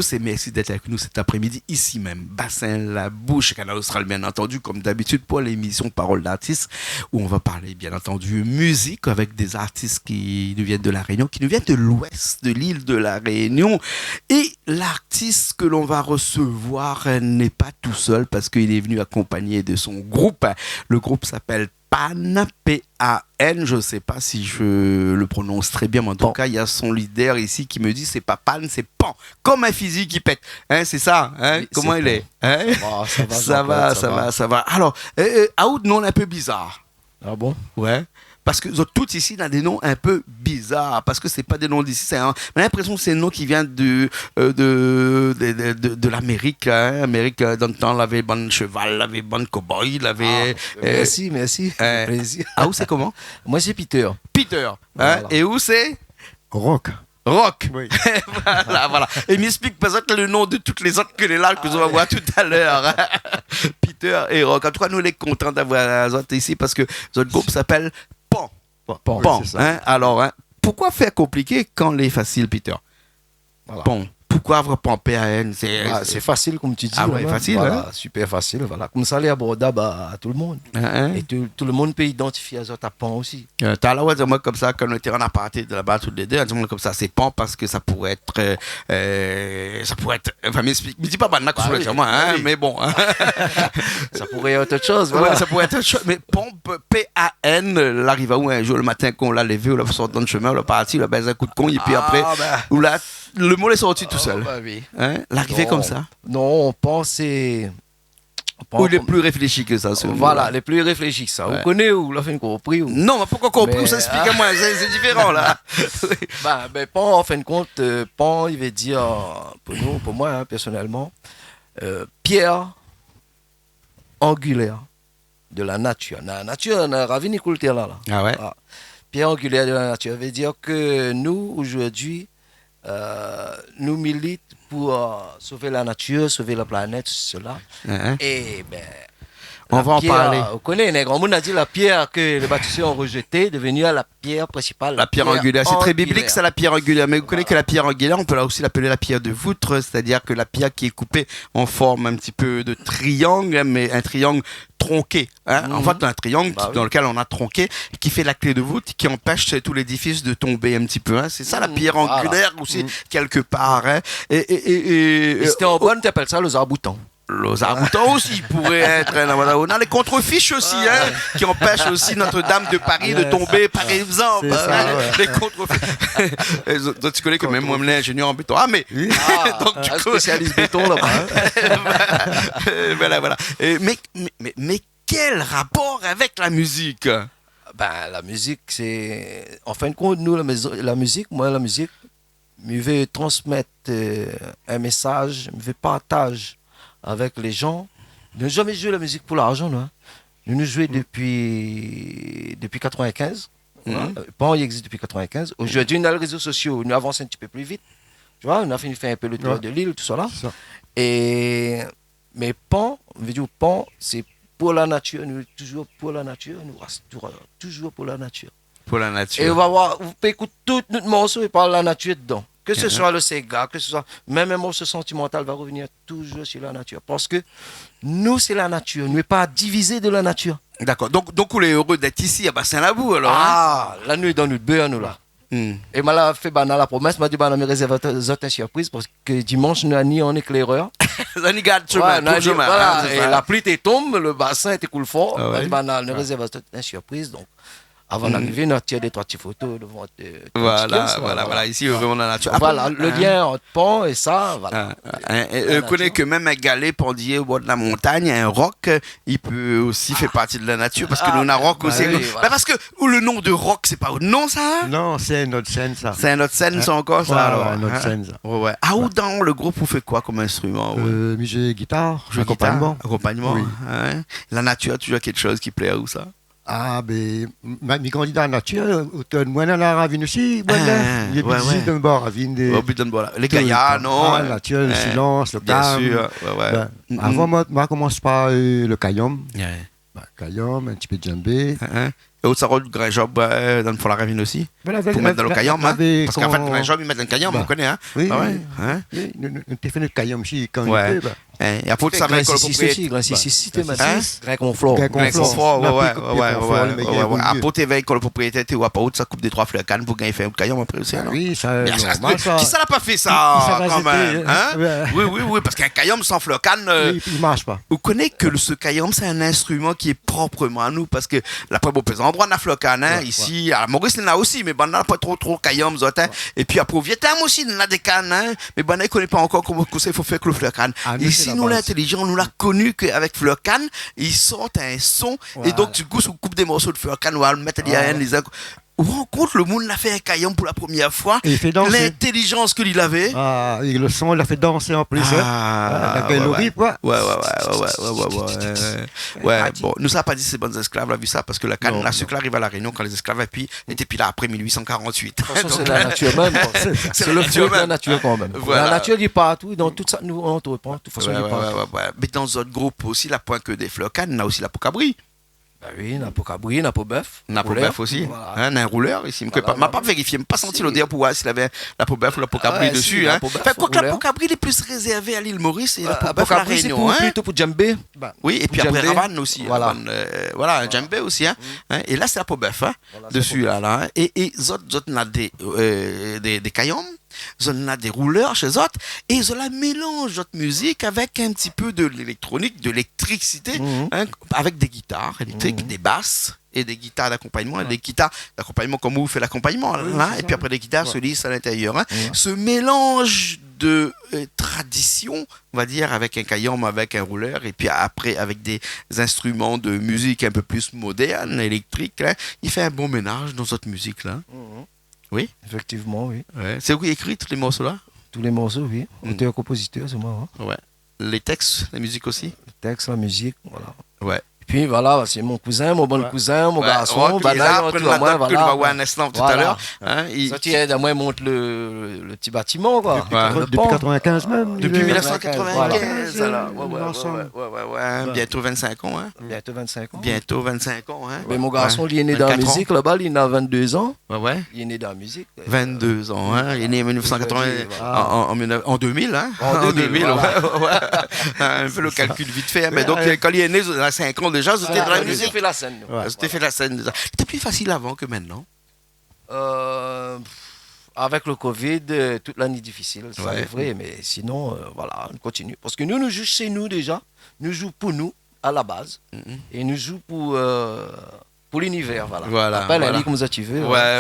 tous et merci d'être avec nous cet après-midi ici même. Bassin La Bouche, Canal Austral bien entendu, comme d'habitude pour l'émission Parole d'artistes où on va parler bien entendu musique avec des artistes qui nous viennent de La Réunion, qui nous viennent de l'ouest de l'île de La Réunion. Et l'artiste que l'on va recevoir n'est pas tout seul parce qu'il est venu accompagné de son groupe. Le groupe s'appelle Pan, P-A-N, je ne sais pas si je le prononce très bien, mais en tout cas, il y a son leader ici qui me dit c'est pas Pan, c'est Pan, comme un fusil qui pète. Hein, c'est ça, hein? Oui, comment il est, hein? Ça va. Alors, Aoud, nom un peu bizarre. Ah bon? Ouais. Parce que tous ici, on a des noms un peu bizarres, parce que c'est pas des noms d'ici. On a l'impression que c'est un nom qui vient de l'Amérique. Hein. Amérique, dans le temps, il avait bon cheval, il avait bon cowboy, il avait... merci. Plaisir. Ah, où c'est comment? Moi, c'est Peter. Peter. Hein? Voilà. Et où c'est? Rock. Oui. voilà. Et m'explique peut-être le nom de toutes les autres que les là que nous allons voir tout à l'heure. Peter et Rock. En tout cas, nous, on est contents d'avoir les autres ici parce que notre groupe s'appelle Pan. Oui, c'est ça. Hein? Alors, hein, pourquoi faire compliqué quand c'est facile, Peter? Voilà. Pan. Pourquoi avoir Pan, P-A-N? C'est facile, comme tu dis. Ah ouais, facile. Voilà, hein? super facile. Voilà. Comme ça, il est abordable à tout le monde. Hein? Et tout le monde peut identifier les autres à Pan aussi. T'as là, ouais, moi, comme ça, quand on était en aparté de là-bas, tous les deux, on dit comme ça, c'est Pan parce que ça pourrait être. Enfin, me dis pas Banna que sur moi, hein, mais bon. Hein. Ça pourrait être autre chose. Voilà. Ouais, ça pourrait être autre chose. Mais Pan, P-A-N, l'arrive à où un jour le matin, qu'on l'a levé, on l'a sorti dans le chemin, on l'a parti, on l'a baisé un coup de con, et puis après, où là, le mot est sorti tout seul. Oui. Hein? L'arrivée comme ça. Non, on pense Ou les plus réfléchis que ça. Voilà, les plus réfléchis que ça. Ouais. Vous connaissez ou l'avez compris ou... Non, mais pourquoi compris? Ça explique-moi, c'est différent là. Pan, en fin de compte, Pan, il veut dire, pour moi, hein, personnellement, pierre angulaire de la nature. La nature, on a ravi Nicoulter là. Ah ouais? Voilà. Pierre angulaire de la nature veut dire que nous, aujourd'hui, nous militons pour sauver la nature, sauver la planète, cela. Et on va en parler. Vous connaissez, les grands monde a dit la pierre que les bâtisseurs ont rejetée, devenue la pierre principale. La pierre angulaire. C'est très biblique, ça, la pierre angulaire. Mais vous connaissez que la pierre angulaire, on peut aussi l'appeler la pierre de voûte, c'est-à-dire que la pierre qui est coupée en forme un petit peu de triangle, mais un triangle tronqué. Hein? En fait, un triangle dans lequel on a tronqué, qui fait la clé de voûte, qui empêche tout l'édifice de tomber un petit peu. Hein? C'est ça la pierre angulaire aussi, quelque part. Hein? Et c'était en bonne, tu appelles ça les arcs-boutants. Les arcs-boutants aussi pourraient être. On a les contrefiches aussi, hein, qui empêchent aussi Notre-Dame de Paris de tomber, par exemple. Les contrefiches. Donc, tu connais que même moi, l'ingénieur en béton. Ah, mais. Donc, du coup, spécialiste béton là-bas. Voilà. Mais quel rapport avec la musique? La musique, c'est. En fin de compte, nous, la musique, je veux transmettre un message, je veux partager avec les gens. Nous n'avons jamais joué la musique pour l'argent, hein. Nous jouons depuis 95. Pan, il existe depuis 95. Aujourd'hui, on a les réseaux sociaux, nous avancons un petit peu plus vite. Tu vois, on a fini de faire un peu le tour de l'île, tout ça là. Mais Pan, c'est pour la nature, nous toujours pour la nature, nous restons toujours pour la nature. Pour la nature. Et on va voir, vous pouvez écouter tout notre morceau et parler de la nature dedans. Que ce soit le Sega, que ce soit même un morceau sentimental va revenir toujours sur la nature. Parce que nous, c'est la nature. Nous ne sommes pas divisés de la nature. D'accord. Donc, on est heureux d'être ici à Bassin-la-Boue, alors. La nuit dans notre beurre, nous là. Et m'a fait la promesse, m'a dit me réserver une surprise parce que dimanche, nous avons un éclaireur. Et la pluie tombe, le bassin était cool fort. M'a dit nous réserver une surprise. Donc, avant d'arriver, on a tiré des 3 petites photos devant. Voilà. Ici, vraiment la nature. Voilà, le lien entre Pan et ça, voilà. Je connais que même un galet pendier au bord de la montagne, un roc, il peut aussi faire partie de la nature. Parce que nous, on a roc aussi. Parce que le nom de roc, c'est pas non, ça? Non, c'est une autre scène, ça. C'est une autre scène, ça encore, ça? Alors, une autre scène, ça. Ouais. Ah, ou dans le groupe, vous faites quoi comme instrument? J'ai guitare, accompagnement. Oui. Hein? La nature a toujours quelque chose qui plaît à où ça? Mes candidats en nature, moi, on a ravine aussi. Il y a des visites dans le bord, ravine des. Les gaillards, non? La nature, le silence, le calme. Bien sûr. Avant, moi, commence par le caillum. Kayam, un petit peu de djembé. Et au Sarol, le grand job dans le fond la ravine aussi. Pour mettre dans le Kayam. Parce qu'en fait, le grand job, ils mettent dans le Kayam, on connaît. Oui, ouais. Nous avons fait le Kayam aussi quand ouais. il peut. Et après, ça va être le propriétaire. Grand 6 t'es Grec confort. Ouais. Après, tu veilles quand le propriétaire, tu vois pas où ça coupe des 3 fleurs canne pour gagner un Kayam après aussi. Oui, ça. Qui ça n'a pas fait ça quand même? Oui, parce qu'un Kayam sans fleur canne. Il marche pas. Vous connaissez que ce Kayam, c'est un instrument qui est proprement à nous parce que la première au endroit on a fleur canne ici à Maurice il y en a aussi mais on n'a pas trop Kayam et puis après au Vietnam aussi on a des cannes mais on ne connaît pas encore comment il faut faire que le fleur canne. Ici nous l'intelligent nous l'a connu qu'avec fleur canne ils sortent un son et donc du coup on coupe des morceaux de fleur canne on va le mettre on rencontre le monde l'a fait un Kayam pour la première fois. Et il fait danser. L'intelligence qu'il avait. Et le son, il l'a fait danser en plus. Ouais, bon, nous ça n'a pas dit ces bonnes esclaves, on a vu ça parce que la canne, la sucre arrive à la Réunion quand les esclaves n'étaient plus là après 1848. C'est la nature même. C'est le fruit de la nature quand même. La nature dit partout, dans tout ça, nous on trouve pas. De toute façon, mais dans d'autres groupes aussi, la point que des fleurs cannes, on a aussi la pocabri. Ben oui, n'a pas cabri, n'a pas bœuf. N'a pas bœuf aussi. Voilà. Un rouleur ici. M'a pas vérifié, m'a pas senti l'odeur pour voir s'il avait la peau bœuf ou la peau cabri dessus. Quoi que la peau cabri est plus réservée à l'île Maurice et la peau bœuf à la Réunion. C'est plutôt pour djembé. Oui, et puis après Ravanne aussi. Voilà, un djembé aussi. Et là, c'est la peau bœuf dessus. Et autres, on a des caillons. Ils ont des rouleurs chez eux et ils ont la mélange de musique avec un petit peu de l'électronique, de l'électricité, avec des guitares électriques, des basses et des guitares d'accompagnement, et des guitares d'accompagnement comme vous faites l'accompagnement, et puis après des guitares se lissent à l'intérieur. Ce mélange de tradition, on va dire, avec un caillon, avec un rouleur, et puis après avec des instruments de musique un peu plus modernes, électriques, il fait un bon ménage dans cette musique-là. Oui. Effectivement, oui. Ouais. C'est vous qui écrit tous les morceaux-là? Tous les morceaux, oui. Auteur-compositeur, c'est moi. Ouais. Les textes, la musique aussi? Les textes, la musique, voilà. Ouais. Et puis voilà, c'est mon cousin, mon bon cousin, mon garçon. On va voir un instant tout à l'heure. Il aide à moi, il monte le petit bâtiment, quoi. Depuis 95 même. Depuis 1995, alors. Ouais. Bientôt 25 ans, Bientôt 25 ans. Bientôt 25 ans, Mais mon garçon, il est né dans la musique, là-bas, il a 22 ans. Ouais. Il est né dans la musique. 22 ans, Il est né en 1980, en 2000, En 2000, un peu le calcul vite fait. Mais donc, quand il est né, il a 5 ans déjà, c'était dans la musique. C'était fait la scène. C'était fait la scène déjà. C'était plus facile avant que maintenant. Avec le Covid, toute l'année difficile, c'est vrai, mais sinon, voilà, on continue. Parce que nous jouons chez nous déjà, nous jouons pour nous, à la base, et nous jouons pour l'univers, voilà. Après, la ligue nous a activé. Ouais.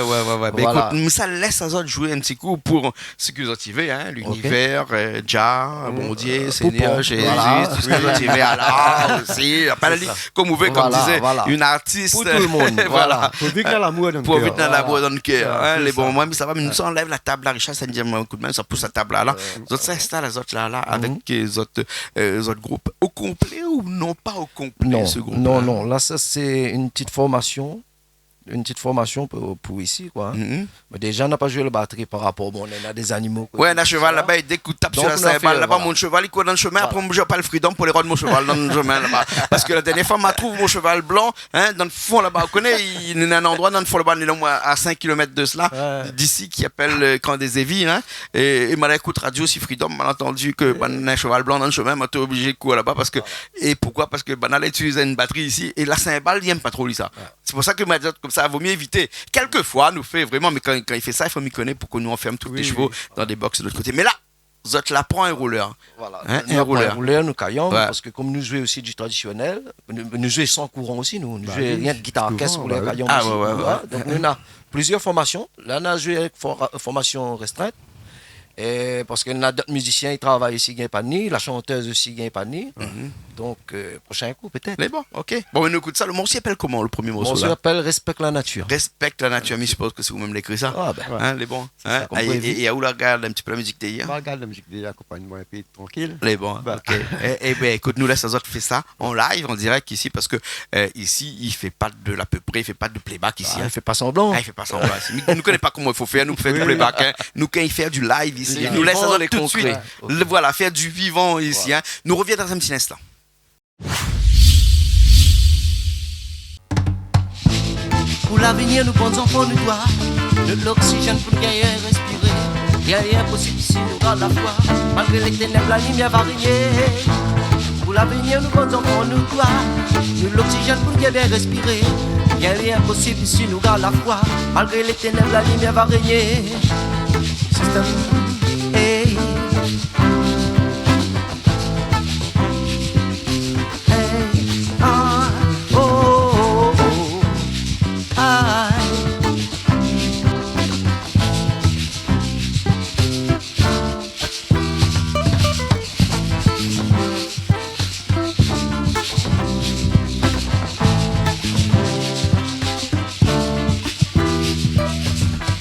Mais écoute, ça laisse à autres jouer un petit coup pour ce qu'ils ont activé, l'univers, Jah, bon Dieu, Seigneur, Jésus, tout ce qu'ils ont activé, Allah aussi. Après, la ligue, comme vous voyez, comme disait une artiste. Pour tout le monde, voilà. Pour vivre dans l'amour dans le cœur. Pour vivre dans l'amour dans le cœur. Les bons, moi, mais ça va, mais nous, ça enlève la table, la richesse, ça nous dit un coup de main, ça pousse la table là. Les autres s'installent, les autres là, avec les autres groupes. Au complet ou non pas au complet, ce groupe? Non, là, ça, c'est une petite formation pour ici, quoi. Mais déjà, on n'a pas joué la batterie par rapport, on a des animaux. Ouais, on a un cheval là-bas, et dès que tu tapes sur la cymbale, là-bas, mon cheval, il court dans le chemin, après, je n'ai pas le freedom pour les rois de mon cheval dans le chemin, là-bas. Parce que la dernière fois, je trouve mon cheval blanc, dans le fond, là-bas, on connaît, il y a un endroit dans le fond, là-bas, on est à 5 km de cela, d'ici, qui appelle Camp des Évis, et m'a écoute radio, si freedom, m'a entendu que, un cheval blanc dans le chemin, m'a été obligé de courir là-bas, parce que, et pourquoi? Parce que, on allait utiliser une batterie ici, et la cymbale, il n'aime pas trop, lui, ça. C'est pour ça que m'a dit comme ça, il vaut mieux éviter. Quelquefois, nous fait vraiment, mais quand il fait ça, il faut m'y connaître pour qu'on nous enferme tous les chevaux dans des box de l'autre côté. Mais là, Zot là prend un rouleur. Voilà, un rouleur, nous caillons, parce que comme nous jouons aussi du traditionnel, nous jouons sans courant aussi, nous jouons rien de guitare caisse pour les caillons aussi. Donc nous avons plusieurs formations. Là, on a joué avec formation restreinte. Et parce que d'autres musiciens, ils travaillent ici, la chanteuse aussi, Donc, prochain coup, peut-être. Mais bon, ok. Bon, on écoute ça. Le morceau s'appelle comment, le premier morceau? Le morceau s'appelle Respecte la nature. Respecte la nature, mais je suppose que c'est vous-même l'écrit ça. Ah, ben. Les bons. Et à où la regarde un petit peu la musique d'hier? On regarde la musique d'hier, accompagnement un peu tranquille. Les bons, ok. Et bien, écoute, nous laisse autres faire ça en live, en direct ici, parce que ici, il fait pas de l'à peu près, il fait pas de playback ici. Il fait pas semblant. Il fait pas semblant. Il ne connaît pas comment il faut faire, nous faire du playback. Nous, quand il fait du live ici, il nous laisse autres tout de suite. Voilà, faire du vivant ici. Nous reviens dans un petit instant. Pour l'avenir, nous bons enfants, nous doit de l'oxygène pour gagner et respirer. Rien n'est impossible si nous garde la foi. Malgré les ténèbres, la lumière va régner. Pour l'avenir, nous bons enfants, nous doit de l'oxygène pour gagner et respirer. Rien n'est impossible si nous garde la foi. Malgré les ténèbres, la lumière va régner. Système, hey.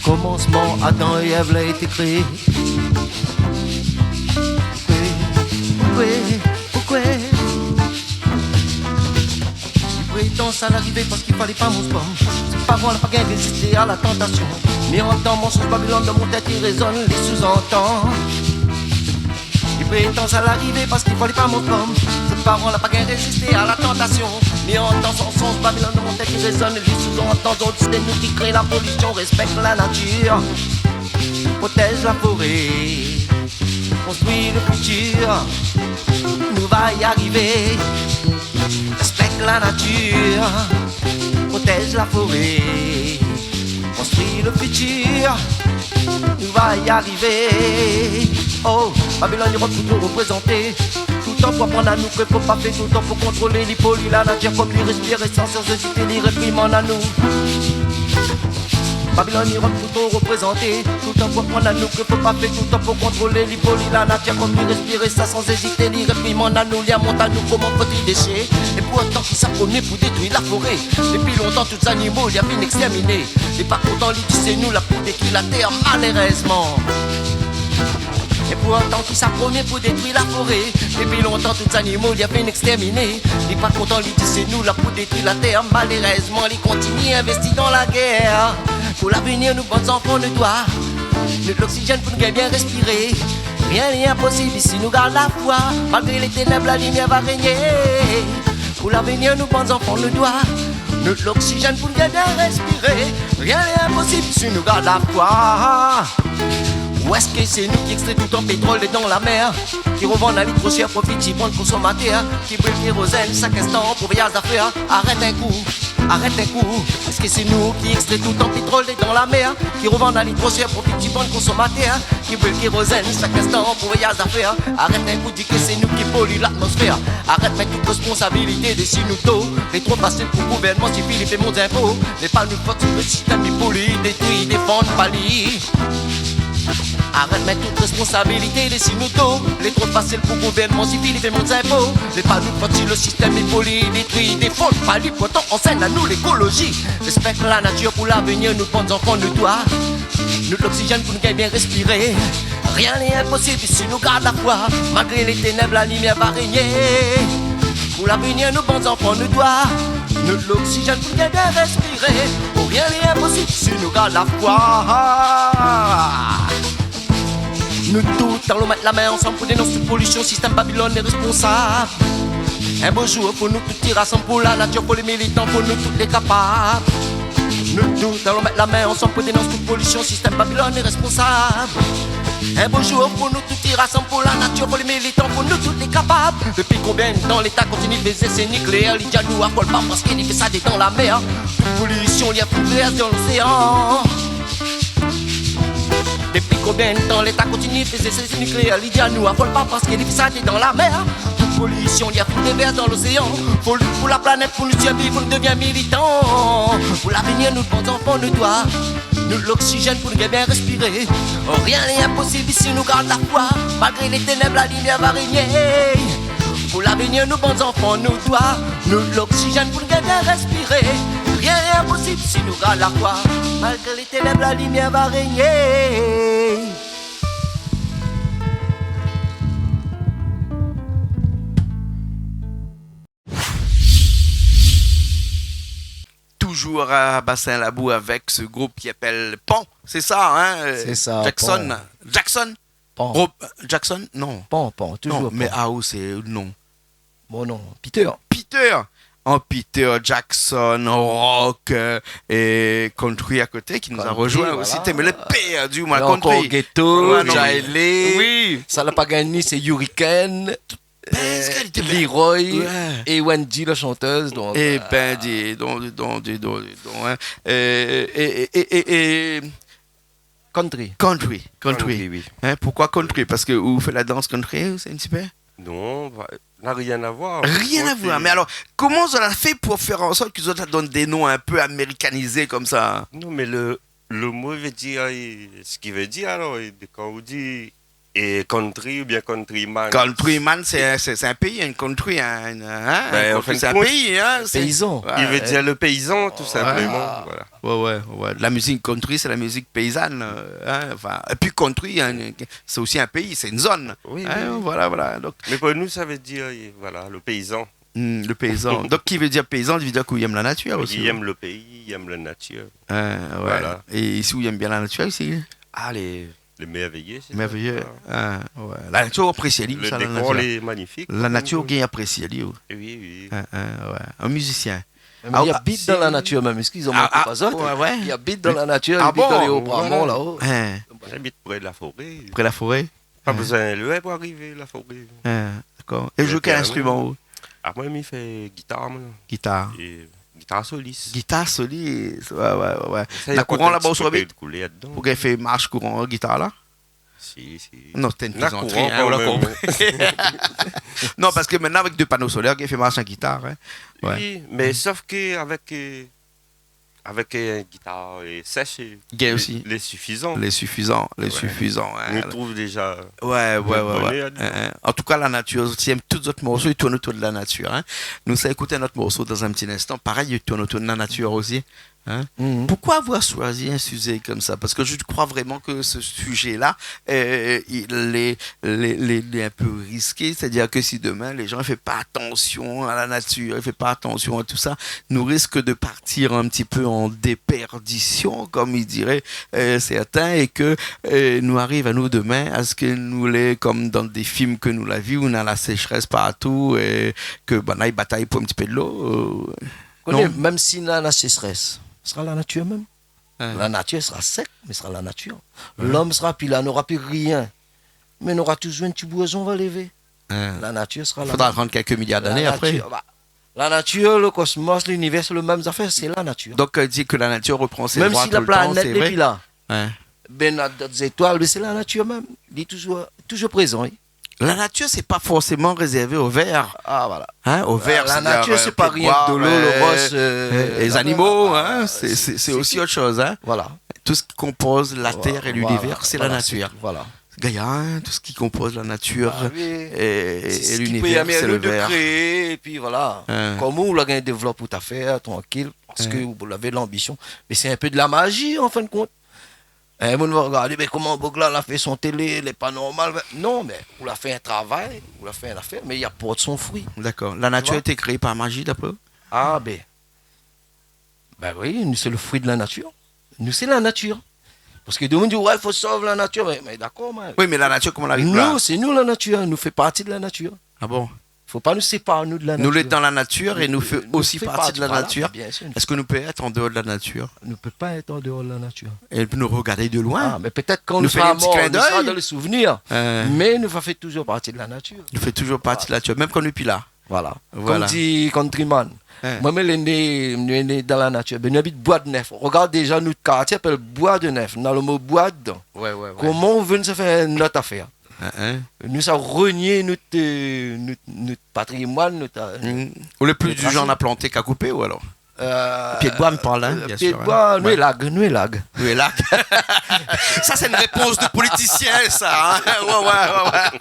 Commencement, Adam et Ève l'a été créé. Pourquoi il prétend ça l'arrivée parce qu'il fallait pas mon spam. C'est pas bon, on n'a pas gagné résister à la tentation. Mais en temps, mon sens Babylone de mon tête, il résonne, les sous-entend. Il prétend ça l'arrivée parce qu'il fallait pas mon spam. C'est pas bon, on n'a pas gagné résister à la tentation. Mais en temps, son sens Babylone de mon tête, il résonne, les sous-entend. Donc c'est nous qui créons la pollution, respecte la nature, protège la forêt, construit le futur, nous va y arriver. Respecte la nature, protège la forêt, construit le futur, nous va y arriver. Oh, Babylone Europe toujours représenté. Tout le temps pour apprendre à nous qu'il faut pas faire, tout le temps pour contrôler l'hypolie, la nature comme lui respirer sans hésiter, les réprimande à nous. Babylone Europe tout représenté. Tout le temps pour prendre à nous qu'il faut pas faire, tout le temps pour contrôler l'hypolie, la nature comme lui respirer ça sans hésiter, les réprimande à nous, les monte à nous comment faut-il déchirer. Et pour autant qu'ils s'appronaient pour détruire la forêt. Depuis longtemps tous les animaux y a bien exterminés. Et pas content l'idée c'est nous la pour détruire la terre malheureusement. Et pour autant qu'ils s'appronaient pour détruire la forêt. Depuis longtemps tous les animaux y a bien exterminés. Et pas content l'idée c'est nous la pour détruire la terre malheureusement. Les continuent investis dans la guerre. Pour l'avenir, nous bons enfants, nous doit de l'oxygène pour nous bien respirer. Rien n'est impossible ici, nous garde la foi. Malgré les ténèbres, la lumière va régner. Pour l'avenir, nous bons enfants, nous doit de l'oxygène pour nous bien respirer. Rien n'est impossible ici, nous garde la foi. Ou est-ce que c'est nous qui extrait tout en pétrole dans la mer, qui revendent à litre cher, profite, qui prennent consommateurs, qui brûlent kérosène chaque instant pour voyage d'affaires. Arrête un coup. Est-ce que c'est nous qui extrait tout en pétrole dans la mer, qui revendent à litre cher, profite, qui prennent consommateurs, qui brûlent kérosène chaque instant pour voyage d'affaires. Arrête un coup, dis que c'est nous qui polluent l'atmosphère. Arrête mettre toute responsabilité des nous. C'est trop facile pour le gouvernement si Philippe et mon impôt. Mais pas nous faute sur le système, il pollue, détruit, défend, palie. Arrête mettre toute responsabilité des signaux. Les trop facile pour le gouvernement civil et fait mon impôt. C'est pas nous quand le système est poli, détruit, défend, pas lui, pourtant enseigne à nous l'écologie. Respecte la nature pour l'avenir, nous bons enfants, nous doit nous l'oxygène pour nous bien respirer. Rien n'est impossible si nous garde la foi. Malgré les ténèbres, la lumière va régner. Pour l'avenir, nous bons enfants, nous doit nous l'oxygène pour nous bien respirer. Rien n'est impossible si nous garde la foi. Nous tous allons mettre la main ensemble pour dénoncer la pollution, système Babylone est responsable. Un beau jour pour nous tous tirer ensemble pour la nature, pour les militants, pour nous tous les capables. Nous tous allons mettre la main ensemble pour dénoncer la pollution, système Babylone est responsable. Un beau jour pour nous tous tirer ensemble pour la nature, pour les militants, pour nous tous les capables. Depuis combien de temps l'État continue de baiser ses nucléaires, il dit à nous à quoi pas parce qu'il fait ça dans la mer. Pollution, il y a plus de dans l'océan. Depuis combien de temps l'État continue de faire ses nucléaires, il dit à nous, affole pas parce qu'il est ça dans la mer. Pollution, il y a plus de verre dans l'océan. Faut lutter pour la planète, pour nous survivre, on devient militant. Pour l'avenir, nous, bons enfants, nous doit nous l'oxygène pour nous bien respirer. Oh, rien n'est impossible ici, nous garde la foi. Malgré les ténèbres, la lumière va régner. Pour l'avenir, nous, bons enfants, nous doit nous l'oxygène pour nous bien respirer. Rien n'est impossible si nous garde la foi. Malgré les ténèbres, la lumière va régner. Toujours à Bassin-Labou avec ce groupe qui appelle Pont, c'est ça, hein? C'est ça. Jackson. Pont. Jackson? Pont. Jackson? Non. Pont, toujours. Non, mais Pont. AO, c'est le nom. Mon nom, Peter. Peter. en Peter Jackson, en rock et country à côté qui nous a Country, rejoint voilà. aussi. Mais le perdu, moi, Il y a country. encore Ghetto, Ouais, non, Jailé, Oui. ça l'a pas gagné, c'est Hurricane, qu'elle était belle. Leroy Ouais. et Wendy la chanteuse. Donc, Eh ben, dis donc, hein. Et country. country. Oui. Hein, pourquoi country? Parce que vous faites la danse country, c'est un petit peu? Non, n'a rien à voir. Rien à voir. Mais alors, comment vous avez fait pour faire en sorte que vous donnent des noms un peu américanisés comme ça? Non, mais le mot veut dire ce qu'il veut dire alors. Quand on dit country ou bien countryman. Countryman, c'est un pays, un country, hein, Ben, en country, fin de c'est un compte, pays, hein. Paysan. Ouais, Il veut dire le paysan, tout simplement. Voilà. Ouais. La musique country, c'est la musique paysanne. Hein, enfin, et puis country, hein, c'est aussi un pays, c'est une zone. Oui, Hein, oui. voilà. Donc, Mais pour nous, ça veut dire voilà, le paysan. le paysan. Donc, qui veut dire paysan, il veut dire qu'il aime la nature aussi. Il aime le pays, il aime la nature. Ouais. Voilà. Et ici, où il aime bien la nature, ici? Ah, les merveilleux, c'est Merveilleux. ça. Ouais. La nature apprécie, lui, Le ça, la décor nature. est magnifique. La nature qui apprécie, lui. Oui. Ouais. Un musicien. Mais il habite dans la nature même. Est-ce qu'ils ont manqué pas ça? Ouais. Il habite dans la nature, il Ah habite dans bon? les Hauts-Bramont Voilà. là-haut. Hein, J'habite près de la forêt. près de la forêt. Pas besoin de loin pour arriver à la forêt. D'accord. Et Le joue quel piano. instrument? Vous? Ah, moi, il fait guitare, moi. Guitare. Et guitare soliste. Guitare solide. Ouais. Ça, il y La a courant pas là-bas de sur le petit beat. peu de couler là-dedans. Pour qu'elle fait marche courant guitare là? Si. Non, c'était une La plaisanterie. courant, Hein, quand on l'a même. compris. Non, parce que maintenant, avec 2 panneaux solaires, qu'elle fait marche en guitare. Hein. Ouais. Oui, mais sauf qu'avec avec une guitare sèche, Gay aussi. les suffisants. Les suffisants. On Hein. y trouve déjà. Ouais. bonnet là-dedans. En tout cas, la nature, si aime tous autres morceaux, ils tournent autour de la nature. Hein. Nous allons écouter notre morceau dans un petit instant. Pareil, ils tournent autour de la nature aussi. Hein. Pourquoi avoir choisi un sujet comme ça? Parce que je crois vraiment que ce sujet-là, il est un peu risqué. C'est-à-dire que si demain, les gens ne font pas attention à la nature, ne font pas attention à tout ça, nous risquons de partir un petit peu en déperdition, comme il dirait certains, et que nous arrive à nous demain à ce que nous les, comme dans des films que nous l'avons vu, où on a la sécheresse partout, et que ils bataillent pour un petit peu de l'eau. Non. Même si on a la sécheresse, ce sera la nature même. Hein. La nature sera sec, mais ce sera la nature. L'homme sera, puis là, n'aura plus rien. Mais on aura toujours une petite boisson va lever. Hein. La nature sera Il là. faudra attendre quelques milliards d'années après. La nature, le cosmos, l'univers, c'est le même affaire, c'est la nature. Donc, dit que la nature reprend ses Même droits si tout la le temps, planète c'est n'est vrai. plus là, Hein. ben, on a d'autres étoiles, mais c'est la nature même. Il est toujours présent. Hein. La nature, c'est pas forcément réservé aux vers. Ah, voilà. Hein, aux vers, La c'est-à-dire, nature, c'est pas pour rien boire, que de l'eau, le rose. les animaux, hein, c'est aussi autre chose. Hein. Voilà. Tout ce qui compose la terre et l'univers, c'est la nature. Voilà. Gaïa, hein, tout ce qui compose la nature Ah oui. et C'est ce qui peut y l'univers, amener c'est le de verre. créer, et puis voilà. Hein. Comme vous l'avez développé pour ta faire, tranquille, parce que vous avez l'ambition. Mais c'est un peu de la magie, en fin de compte. Et vous va regarder, mais comment Bogla a fait son télé, elle n'est pas normale. Non, mais vous l'a fait un travail, vous l'a fait une affaire, mais il apporte son fruit. D'accord. La nature a vois été créée par magie, d'après vous? Ah, ben oui, nous, c'est le fruit de la nature. Nous, c'est la nature. Parce que tout le monde dit, ouais, il faut sauver la nature. Mais d'accord, mais Oui, mais la nature, comment on arrive là? nous, c'est nous la nature. Nous fait partie de la nature. Ah bon? Il ne faut pas nous séparer, nous, de la Nous nature. l'êtes dans la nature et nous fait aussi fait partie de la voilà, nature. Bien sûr. Est-ce que nous pouvons être en dehors de la nature On ne peut pas être en dehors de la nature. et nous regarder de loin? Ah, mais peut-être quand Nous nous faire serons un petit morts, clin nous serons d'œil. dans les souvenirs. Mais nous va faire toujours partie de la nature. Nous fait toujours partie de la nature, même quand nous sommes là. Voilà. Voilà. Comme dit Countryman. Moi, je suis né dans la nature. Nous habitons Bois de Neuf. Regarde déjà notre quartier s'appelle Bois de Neuf. Dans le mot bois dedans. Ouais. Comment on veut se faire notre affaire? Hein? Nous avons renié notre patrimoine. Ou le plus Les du genre on a planté qu'à couper ou alors? Pied de bois me parle, hein, bien Pied sûr. de bois, hein. nous est lag. Nous est là. Ça, c'est une réponse de politicien, ça. Hein? Ouais.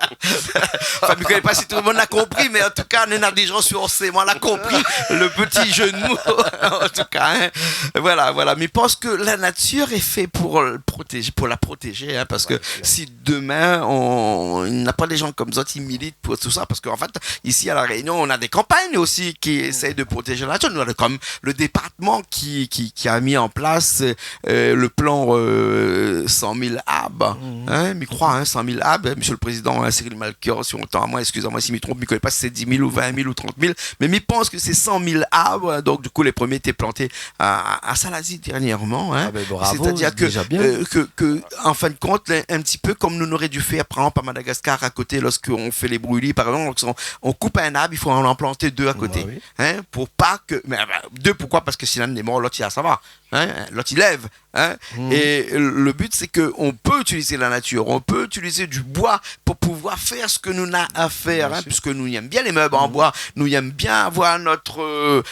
Enfin, je ne connais pas si tout le monde l'a compris, mais en tout cas, on a des gens sur moi l'a compris. Le petit jeu de mots, en tout cas. Hein? Voilà. Mais je pense que la nature est faite pour la protéger. Hein? Parce que si demain, il n'y a pas des gens comme ça qui militent pour tout ça, parce qu'en fait, ici à La Réunion, on a des campagnes aussi qui essayent de protéger la nature. Nous avons comme le département qui a mis en place le plan 100 000 arbres, hein, je crois, hein, 100 000 arbres, monsieur le président hein, Cyril Malkior, si on entend à moi, excusez-moi si je me trompe, je ne connais pas si c'est 10 000 ou 20 000 ou 30 000, mais je pense que c'est 100 000 arbres, donc du coup les premiers étaient plantés à Salazie dernièrement, hein. Bravo, c'est-à-dire que en fin de compte, un petit peu comme nous aurait dû faire par exemple à Madagascar à côté lorsqu'on fait les brûlis, par exemple, on coupe un arbre, il faut en planter deux à côté, oui. hein, pour pas que, mais deux pourquoi? Parce que si l'un est mort, l'autre il a ça va, hein, l'autre il lève, hein, et le but c'est que on peut utiliser la nature, on peut utiliser du bois pour pouvoir faire ce que nous avons à faire, hein, puisque nous aimons bien les meubles en bois, nous aimons bien avoir notre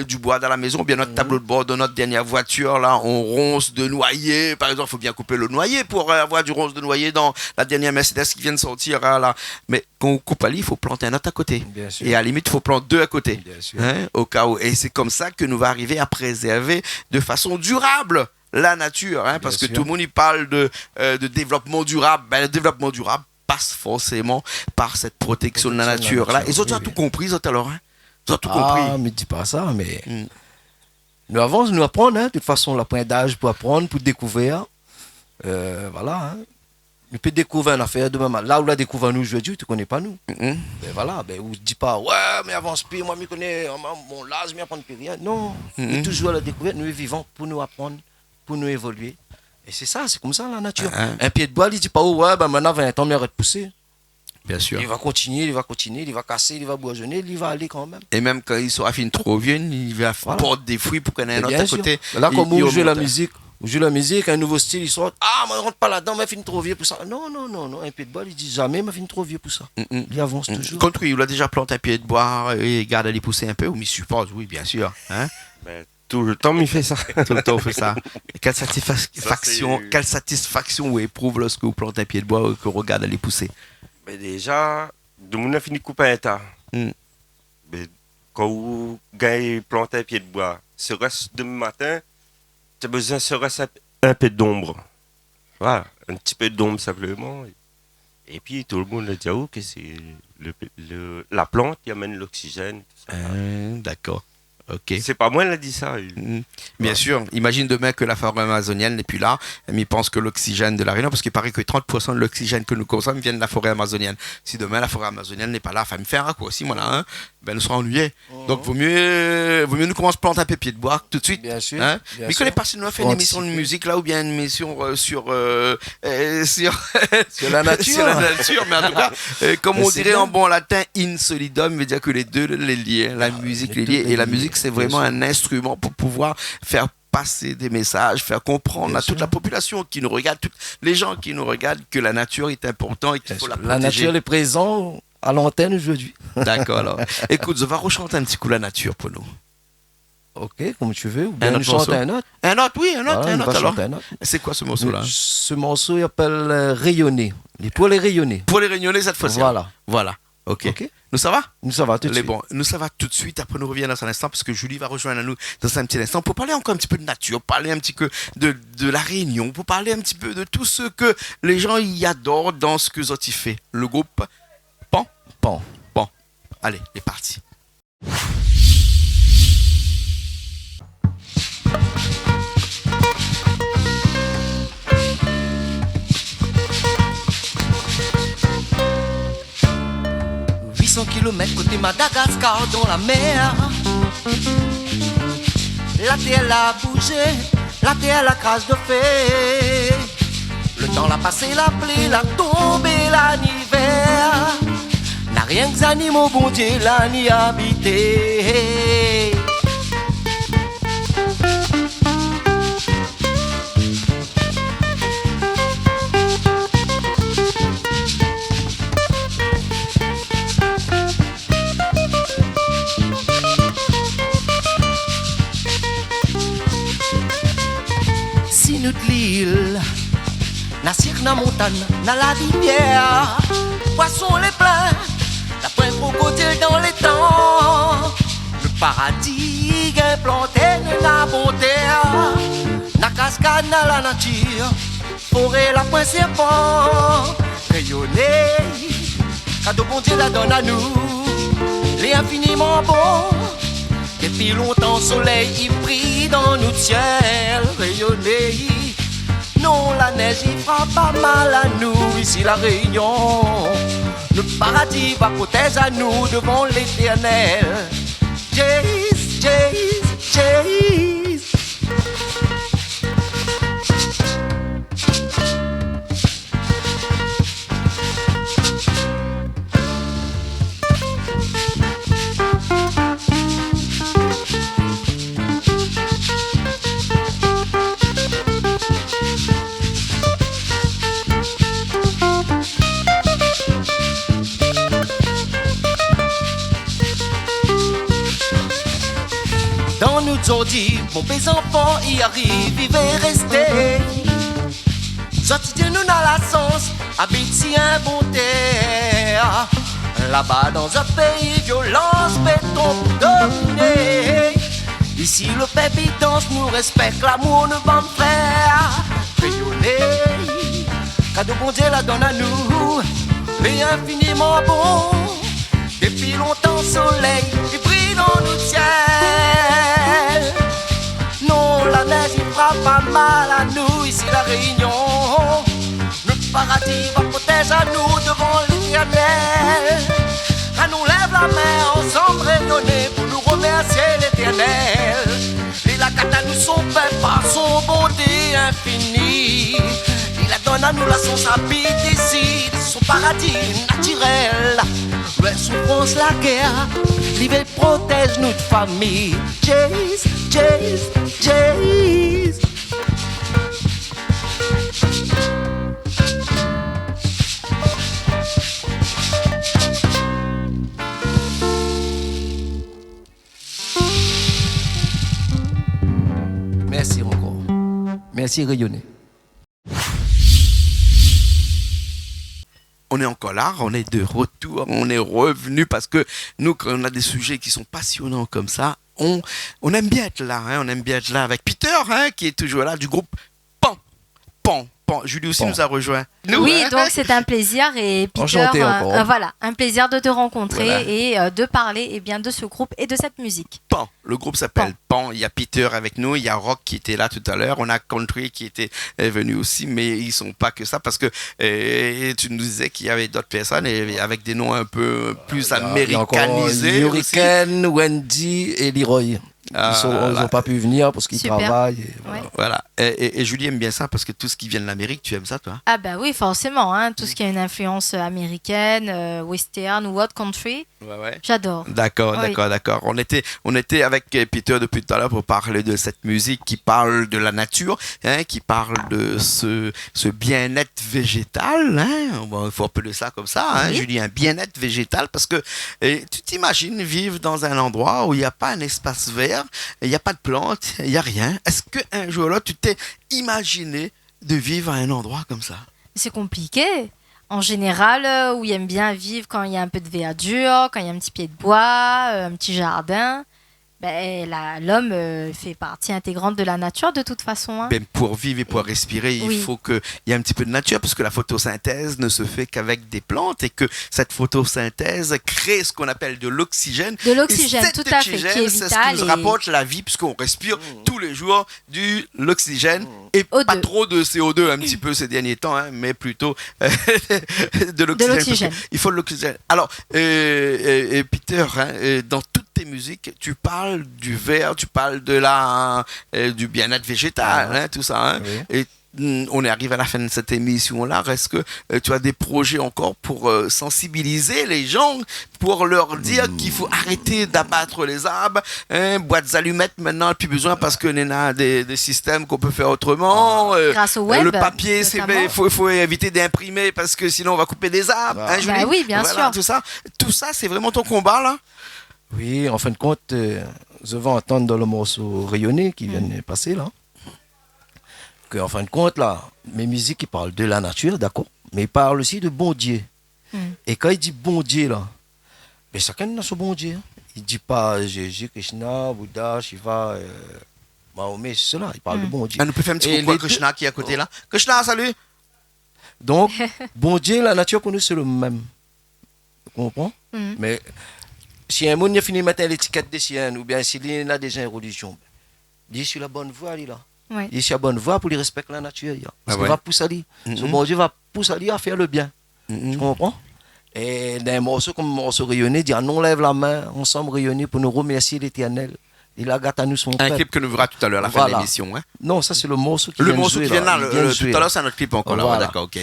du bois dans la maison, bien notre tableau de bord de notre dernière voiture là, on ronce de noyer, par exemple, il faut bien couper le noyer pour avoir du ronce de noyer dans la dernière Mercedes qui vient de sortir hein, là, mais quand on coupe à lit, il faut planter un autre à côté, et à la limite il faut planter deux à côté, hein, au cas où, et c'est comme ça que nous va arriver à préserver de façon durable la nature, hein, parce que tout le monde y parle de développement durable. Ben, le développement durable passe forcément par cette protection de la nature. Là. Ils ont déjà tout compris, ils ont alors. Hein. Ils ont tout compris. Ah, mais dis pas ça, mais nous avons, nous apprendre, hein, de toute façon, le point d'âge pour apprendre, pour découvrir. Voilà, hein. Nous peut découvrir une affaire demain. Là où la découvert nous aujourd'hui, tu ne connais pas nous. Ben voilà, ben, ou dis pas, ouais, mais avance plus, moi, je connais, mon là, je ne apprends plus rien. Non, nous toujours à la découverte, nous vivons pour nous apprendre, pour nous évoluer. Et c'est ça, c'est comme ça la nature. Un pied de bois, il ne dit pas, oh, ouais, ben maintenant, 20 ans, mais arrête de pousser. Bien sûr. Il va continuer, il va casser, il va bourgeonner, il va aller quand même. Et même quand il sera fini trop vieux, il va porter des fruits pour qu'on ait un autre à côté. Là, comme on joue la musique, un nouveau style, il sort, ah, moi, je ne rentre pas là-dedans, mais fini trop vieux pour ça. Non, un pied de bois, il dit jamais, mais fini trop vieux pour ça. Il avance toujours. Contre lui, il a déjà planté un pied de bois et garde à les pousser un peu, ou il suppose, oui, bien sûr. Hein? Ben, tout le temps, il fait ça. Tout le temps, on fait ça. Et quelle satisfaction vous éprouve lorsque vous plantez un pied de bois et que vous regardez à les pousser? Mais déjà, de mon a fini de couper un tas. Mais quand vous gagnez planter un pied de bois, ce reste demain matin, tu as besoin de un peu d'ombre. Voilà, un petit peu d'ombre simplement. Et puis tout le monde a dit que c'est la plante qui amène l'oxygène. D'accord. Ok. C'est pas moi qui a dit ça. Bien sûr. Imagine demain que la forêt amazonienne n'est plus là, mais il pense que l'oxygène de la région, parce qu'il paraît que 30% de l'oxygène que nous consommons vient de la forêt amazonienne. Si demain la forêt amazonienne n'est pas là, ça me fait un quoi aussi, moi là, hein, ben nous serons ennuyés. Donc vaut mieux nous commencer à planter un peu pied de bois tout de suite. Bien sûr. Hein? Mais je connais pas si nous avons fait une émission de musique là ou bien une émission sur la nature. Sur la nature, mais en tout cas, comme on dirait en bon latin, in solidum, veut dire que les deux les lient, la musique les lie, et la musique c'est vraiment un instrument pour pouvoir faire passer des messages, faire comprendre à toute la population qui nous regarde, tous les gens qui nous regardent, que la nature est importante et qu'il faut la protéger. La nature est présente à l'antenne aujourd'hui. D'accord, alors. Écoute, je vais rechanter un petit coup la nature pour nous. Ok, comme tu veux. Ou bien nous chanter un autre. Un autre, oui, un autre, Voilà, alors. un autre. C'est quoi ce morceau-là? Ce morceau, il s'appelle Rayonner. Pour les rayonner. Pour les rayonner cette fois-ci. Voilà. Ok. Nous, ça va? Nous, ça va tout de suite. Bon, nous, ça va tout de suite. Après, nous reviens dans un instant parce que Julie va rejoindre nous dans un petit instant pour parler encore un petit peu de nature, parler un petit peu de la Réunion, pour parler un petit peu de tout ce que les gens y adorent dans ce que Zoti fait. Le groupe Pan. Bon, allez, c'est parti. Kilomètres côté Madagascar dans la mer. La terre a bougé, la terre la crache de fée. Le temps l'a passé, la pluie, la tombé, l'hiver. N'a rien que animaux, bon Dieu, là ni habité. L'île, na cirque, na montagne, na la rivière, poissons les pleins, la pointe crocodile dans les temps, le paradis implanté na bonté, na cascade, na la nature, forêt, la pointe serpent, rayonner, cadeau bon Dieu la donne à nous, les infiniment bons, des Depuis longtemps, soleil il brille dans notre ciel rayonné. Non, la neige il fera pas mal à nous, ici la Réunion. Le paradis va protéger à nous devant l'éternel. Jays, Jays, Jays. Dans nous ont dit, mon bébé enfant y arrive, vivez, restez. Sorti de nous dans la sens, habite si un bon terre. Là-bas dans un pays, violence, béton pour dominer. Ici le peuple danse, nous respecte, l'amour nous va me faire rayonner. Cadeau bon Dieu la donne à nous, et infiniment bon. Depuis longtemps soleil, il brille dans notre ciel. Non, la neige il fera pas mal à nous, ici la Réunion. Le paradis va protéger à nous devant l'éternel. À nous lève la main ensemble rayonner pour nous remercier l'éternel. Et la cata nous son fait par son bonté infinie. Il la donne à nous la sens habite ici, son paradis naturel. La souffrance, la guerre, l'hiver protège notre famille. Jays, Jays, Jays. Merci encore. Merci Rayonné. On est encore là, on est de retour, on est revenu parce que nous, quand on a des sujets qui sont passionnants comme ça, on aime bien être là, hein, on aime bien être là avec Peter, hein, qui est toujours là du groupe Pan. Julie aussi nous a rejoint. Oui, donc c'est un plaisir et Peter, Enchanté encore. voilà, un plaisir de te rencontrer Voilà. et de parler de ce groupe et de cette musique. Pan. Le groupe s'appelle Pan. Il y a Peter avec nous, il y a Rock qui était là tout à l'heure, on a Country qui était venu aussi, mais ils sont pas que ça parce que tu nous disais qu'il y avait d'autres personnes et avec des noms un peu plus américanisés. aussi. Hurricane, Wendy et Leroy. Ils n'ont pas pu venir parce qu'ils Super. travaillent. Et voilà. Ouais. Voilà. Et Julie aime bien ça parce que tout ce qui vient de l'Amérique, tu aimes ça, toi? Ah bah oui, forcément, hein, tout ce qui a une influence américaine, western ou autre country, Ouais. j'adore. D'accord. On était avec Peter depuis tout à l'heure pour parler de cette musique qui parle de la nature, hein, qui parle de ce bien-être végétal. Hein. Bon, il faut appeler ça comme ça, hein, Oui. Julie, un bien-être végétal parce que tu t'imagines vivre dans un endroit où il n'y a pas un espace vert, il n'y a pas de plantes, il n'y a rien. Est-ce qu'un jour là, tu t'es imaginé de vivre à un endroit comme ça? C'est compliqué. En général, où ils aiment bien vivre quand il y a un peu de verdure, quand il y a un petit pied de bois, un petit jardin. Ben, l'homme fait partie intégrante de la nature de toute façon. Hein. Ben, pour vivre et pour respirer, il Oui. faut qu'il y ait un petit peu de nature, parce que la photosynthèse ne se fait qu'avec des plantes et que cette photosynthèse crée ce qu'on appelle de l'oxygène. De l'oxygène, Et cet tout à fait, qui oxygène, est c'est ce vital qui nous et- rapporte la vie, puisqu'on respire tous les jours l'oxygène et O2. pas trop de CO2 un petit peu ces derniers temps, hein, mais plutôt de l'oxygène. l'oxygène. parce qu'il faut de l'oxygène. Alors, Peter, hein, dans toutes tes musiques, tu parles du vert, tu parles du bien-être végétal, hein, tout ça. Hein. Oui. Et on est arrivé à la fin de cette émission-là. Est-ce que tu as des projets encore pour sensibiliser les gens, pour leur dire qu'il faut arrêter d'abattre les arbres, hein, boîtes allumettes maintenant, plus besoin parce qu'on a des systèmes qu'on peut faire autrement. Grâce au web, le papier, notamment. il faut éviter d'imprimer parce que sinon on va couper des arbres. Ah. Hein, Julie? Bah oui, bien Voilà, sûr. Tout ça, c'est vraiment ton combat là. Oui, en fin de compte, je vais entendre dans le morceau Rayonné qui vient de passer là. Que, en fin de compte, là, mes musiques, ils parlent de la nature, d'accord, mais ils parlent aussi de bon Dieu. Et quand il dit bon Dieu, là, mais chacun a son bon Dieu. Hein. Il ne dit pas Jésus, Krishna, Bouddha, Shiva, Mahomet, c'est cela. Il parle de bon Dieu. On peut faire un petit Et coucou à les deux- Krishna qui est à côté là. Krishna, salut. Donc, bon Dieu, la nature pour nous, c'est le même. Tu comprends? Mhm. Mais si un monde a fini de mettre l'étiquette des siens, ou bien s'il y a déjà une religion, il est sur la bonne voie, il est là. Ouais. Il est sur la bonne voie pour lui respecter la nature. Parce Ah qu'il ouais. va pousser à lui. Ce bon Dieu va pousser à lui à faire le bien. Tu comprends? Et dans un morceau comme un morceau rayonné, dit on lève la main, ensemble rayonner pour nous remercier l'Éternel. Il a gâté à nous son Un peuple. clip que nous verra tout à l'heure à la fin de Voilà. l'émission. Hein. Non, ça c'est le morceau qui Le vient de morceau jouer, qui vient là, Il vient de tout jouer, à l'heure, c'est un autre clip encore. Là. Voilà. Ouais, d'accord, ok.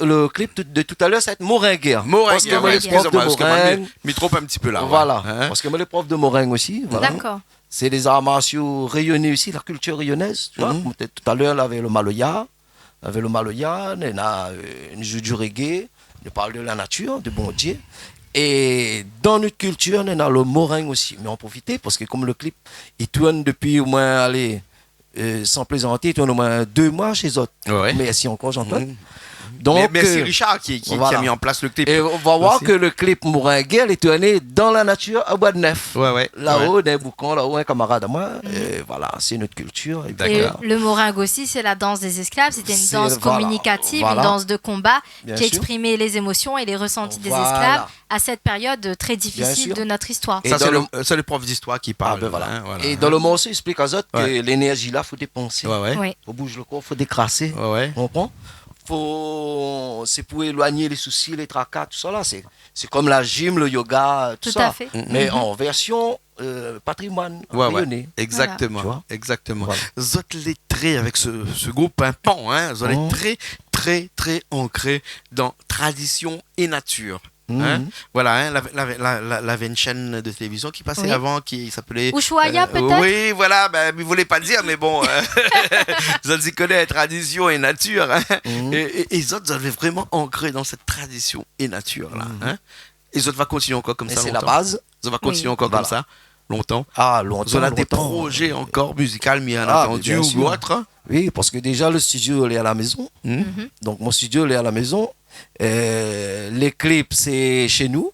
Le clip de tout à l'heure, ça va être Moringue. Moringue, Parce que moi, ouais, les profs de excusez-moi, parce que moi, Moringue. m'y trompe un petit peu là. ouais. Voilà. Hein. Parce que moi, les profs de Moringue aussi. Voilà. D'accord. C'est des arts martiaux rayonnés aussi, la culture rayonnaise. Tu vois, comme tout à l'heure, là, avec le Maloya. Avec le Maloya, on a une joue du reggae. On parle de la nature, de bon Dieu. Et dans notre culture, on a le moringue aussi. Mais on profite parce que comme le clip, il tourne depuis au moins, allez, sans plaisanter, il tourne au moins 2 mois chez eux. Ouais. Merci encore, Jean-Claude. Mhm. Donc, Merci Richard qui a voilà. mis en place le clip. Et on va voir aussi. que le clip Moringue, il est tourné dans la nature à Bois de Neuf. Ouais. Là-haut, dans un boucan, là-haut, un camarade à moi. Et voilà, c'est notre culture. Et puis, Et D'accord. le moringue aussi, c'est la danse des esclaves. C'était une C'est- danse voilà, communicative, voilà. une danse de combat Bien qui sûr. exprimait les émotions et les ressentis des Voilà. esclaves à cette période très difficile sûr. de notre histoire. Et Ça, dans c'est le prof d'histoire qui Ah, parle. ben voilà. hein, voilà. Et dans le morceau, il explique aux autres que Ouais. l'énergie là, il faut dépenser. Ouais. Oui. Faut bouger le corps, faut décrasser. Ouais. Tu comprends? C'est pour éloigner les soucis, les tracas, tout ça là. C'est comme la gym, le yoga, tout Tout ça. à fait. Mais en version patrimoine Ouais. rayonné. Exactement. Tu vois? Exactement. Voilà. Zot lettré avec ce groupe Pan, hein. Zot Mhm. lettré très ancré dans tradition et nature. Hein. Mhm. Voilà, hein, la avait une chaîne de télévision qui passait Oui. avant, qui s'appelait Ushuaïa, peut-être. Oui, voilà, ben, il voulait pas le dire, mais bon, Zot s'y connaît, tradition et nature. Hein. Mhm. Et Zot avait vraiment ancré dans cette tradition et nature là. Hein. Et Zot va continuer encore comme Et ça c'est la longtemps. base. Zot va continuer Oui. encore Voilà. comme ça longtemps. Ah, longtemps. Zot a des longtemps. projets encore musicaux, bien Ah, entendu, bien ou sûr. autre. Oui, parce que déjà, le studio, il est à la maison. Mhm. Donc, mon studio, il est à la maison. Les clips, c'est chez nous.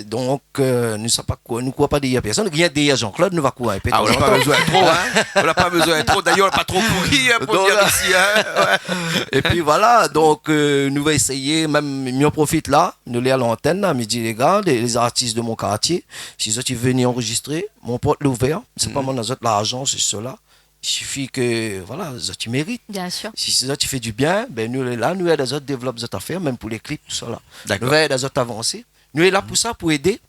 Donc, nous ne savons pas quoi. Nous ne croyons pas dire personne. Il y a des Jean-Claude, nous va courir. Ah, on n'a pas besoin trop, hein. On n'a pas besoin trop. D'ailleurs, on n'a pas trop couru hein, pour Donc, dire là- ici, hein. Ouais. Et puis voilà, donc nous va essayer, même mieux profite là, nous les à l'antenne, là, me dit les gars, les artistes de mon quartier, si ils veulent enregistrer, mon porte l'ouvert, c'est pas moi dans l'argent, c'est cela. Il suffit que, voilà, tu mérites. Bien sûr. Si c'est ça, tu fais du bien, ben nous là, nous aidons les autres développent cette affaire, même pour les clips, tout ça là. D'accord. Nous aidons les autres avancer. Nous sommes là pour ça, pour aider.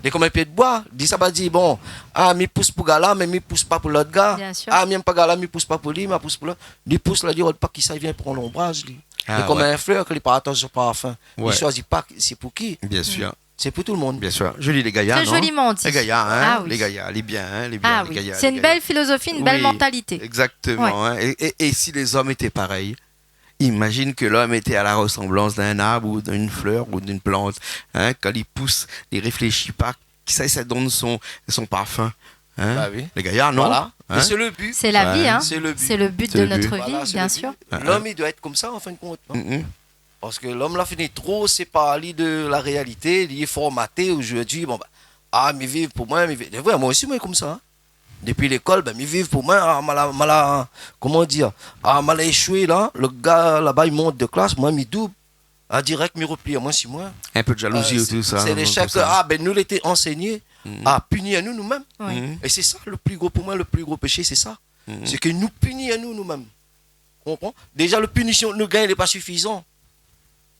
Dès qu'on met pied de bois, dit ça va dire bon, ah, mi pousse pour gars mais mi pousse pas pour l'autre gars. Bien sûr. Ah, mi pas gars mi pousse pas pour lui, mi pousse pour l'autre. Lui pousse là, dit pas qui ça vient prendre l'ombrage lui. Ah, Et comme ouais. un fleur que les partage sur parfum. Ouais. Il choisit pas c'est pour qui, Bien sûr, c'est pour tout le monde. bien sûr. Joli les Gaïas, Très non joliment dit. Les Gaïas, hein. Ah oui. Les Gaïas, les bien, hein, les bien, Ah les oui. Gaïas, C'est les une Gaïas. belle philosophie, une belle Oui, mentalité. Exactement. Hein. Et si les hommes étaient pareils, imagine que l'homme était à la ressemblance d'un arbre ou d'une fleur ou d'une plante. Hein. Quand il pousse, il réfléchit pas. Ça donne son parfum. Hein. Bah oui. Les Gaïas, non Voilà. Hein. Et c'est le but. C'est la Ouais. vie, hein. C'est le but. C'est le but C'est de le but. notre vie, Voilà, c'est bien le sûr. but. L'homme, il doit être comme ça en fin de compte. hein. Mhm. Parce que l'homme l'a fini trop séparé de la réalité, il est formaté aujourd'hui. Bon, bah, ah, mais vivre pour moi, mais ouais, moi aussi, moi, comme ça. hein. Depuis l'école, ben, mais vivre pour moi, ah, comment dire, ah, mal échoué là, le gars là-bas, il monte de classe, moi, il double. Ah, direct, il replie à moi, 6 mois. Un peu de jalousie ou tout ça. C'est l'échec, tout ça. ah, ben, nous l'étions enseignés à punir à nous-mêmes. Oui. Mhm. Et c'est ça, le plus gros, pour moi, le plus gros péché, c'est ça. C'est que nous punissons à nous-mêmes. Comprends? Déjà, le punition, nous gagnons n'est pas suffisant.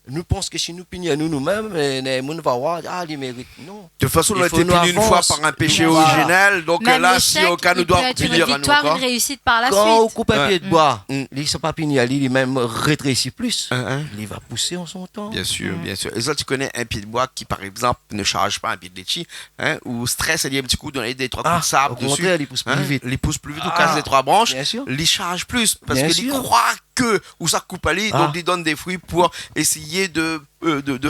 Nous pensons que si nous punissons à nous-mêmes, les gens vont voir, ah, ils méritent. Non. De toute façon, on Il a faut été nous puni une fois avance. par un péché Voilà. originel. Donc Même là, si l'échec, aucun nous il doit peut être punir une à nous victoire, encore. une réussite par la Quand on suite. coupe un pied de bois, Mm. il ne s'est pas fini, il est même rétréci plus. Hein. Il va pousser en son temps. Bien sûr, bien sûr. Et ça, tu connais un pied de bois qui, par exemple, ne charge pas un pied de litchi, hein, ou stress, il y a un petit coup, donner des 3 coups de sable au dessus. contraire, il pousse plus hein, vite. Il pousse plus vite ou Ah, casse les 3 branches. bien sûr. Il charge plus parce Bien qu'il sûr. croit que, ou ça coupe à lui, Ah. donc il donne des fruits pour essayer de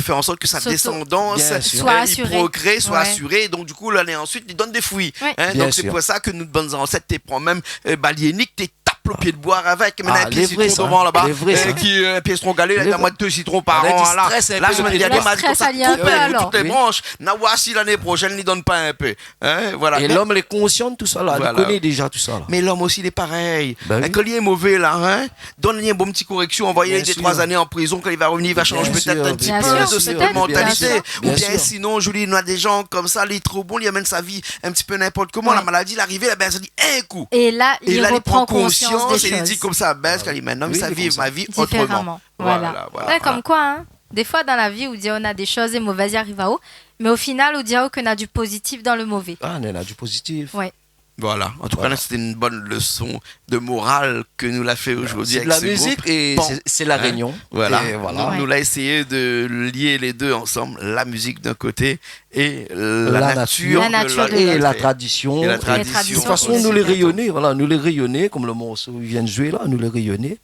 faire en sorte que sa S'auto- descendance Bien sûr. Soit il assurée. procrée, soit Ouais. assurée. Donc, du coup, l'année ensuite, il donne des fruits. Ouais. Hein, Bien donc, c'est sûr. pour ça que nous, de bonnes ancêtres, t'es prends même baliénique, t'es tape le pied de boire avec, maintenant un pied de les vrais, citron ça. devant là-bas, Les vrais, ça. qui un pied de citron galé, Les la moitié de 2 citrons par On a an, dit là. stress un La peu, semaine le pied de dernière, boire. m'a dit comme ça, Stress allié un peu, coupez alors. toutes les Oui. branches. Na voici l'année prochaine, n'y donne pas un peu. Hein, voilà. Et l'homme, il est conscient de tout ça, là. Voilà. Il connaît déjà tout ça, là. Mais l'homme aussi, il est pareil. Bah oui. Quand il est mauvais, là, hein, donne-lui une bonne petite correction, envoyez-le Bien des sûr. 3 années en prison, quand il va revenir, il va changer Bien peut-être sûr, un petit bien peu sûr, de peut-être, cette bien mentalité. sûr. Ou Bien bien sûr. sinon, Julie, il y a des gens comme ça, il est trop bon, il amène sa vie un petit peu n'importe comment, Ouais. la maladie, l'arrivée, la personne dit un coup. Et là, Et il là, il reprend prend conscience conscience des et il dit choses comme ça, baisse, quand il maintenant, Oui, ça il est vive comme ma ça. vie autrement. différemment. Voilà. Voilà. Ouais, comme quoi, hein. Des fois dans la vie, on dit on a des choses et mauvaises y arrivent à haut, mais au final, on dit qu'on a du positif dans le mauvais. Ah, on a du positif. Ouais. Voilà. En tout cas, Voilà. là, c'était une bonne leçon de morale que nous l'a fait aujourd'hui C'est avec de la ce musique groupe. et Bon. c'est la Hein. réunion. Voilà. Et voilà. Ouais. Nous l'a essayé de lier les deux ensemble, la musique d'un côté et la La nature, La nature de l'autre. Et la côté. tradition. Et la Les tradition. traditions. De toute façon, aussi, nous les bientôt. rayonner, voilà, nous les rayonner, comme le morceau vient de jouer là, nous les rayonner.